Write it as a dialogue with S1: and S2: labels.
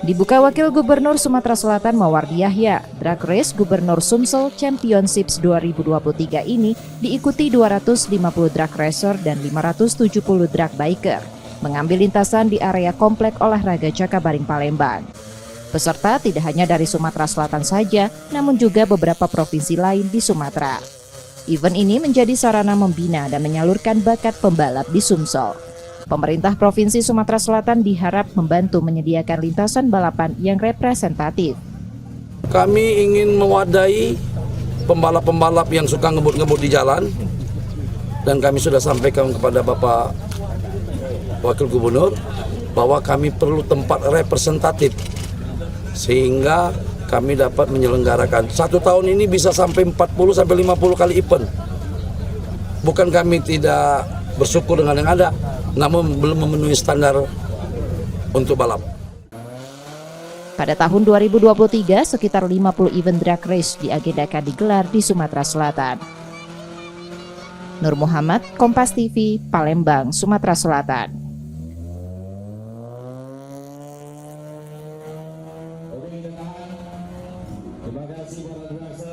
S1: Dibuka Wakil Gubernur Sumatera Selatan Mawardi Yahya, Drag Race Gubernur Sumsel Championships 2023 ini diikuti 250 drag racer dan 570 drag biker, mengambil lintasan di area Komplek Olahraga Jakabaring Palembang. Peserta tidak hanya dari Sumatera Selatan saja, namun juga beberapa provinsi lain di Sumatera. Event ini menjadi sarana membina dan menyalurkan bakat pembalap di Sumsel. Pemerintah Provinsi Sumatera Selatan diharap membantu menyediakan lintasan balapan yang representatif.
S2: Kami ingin mewadahi pembalap-pembalap yang suka ngebut-ngebut di jalan, dan kami sudah sampaikan kepada Bapak Wakil Gubernur bahwa kami perlu tempat representatif sehingga kami dapat menyelenggarakan. 1 tahun ini bisa sampai 40 sampai 50 kali event. Bukan kami tidak bersyukur dengan yang ada, namun belum memenuhi standar untuk balap.
S1: Pada tahun 2023, sekitar 50 event drag race diagendakan digelar di Sumatera Selatan. Nur Muhammad, Kompas TV, Palembang, Sumatera Selatan.
S3: Terima kasih para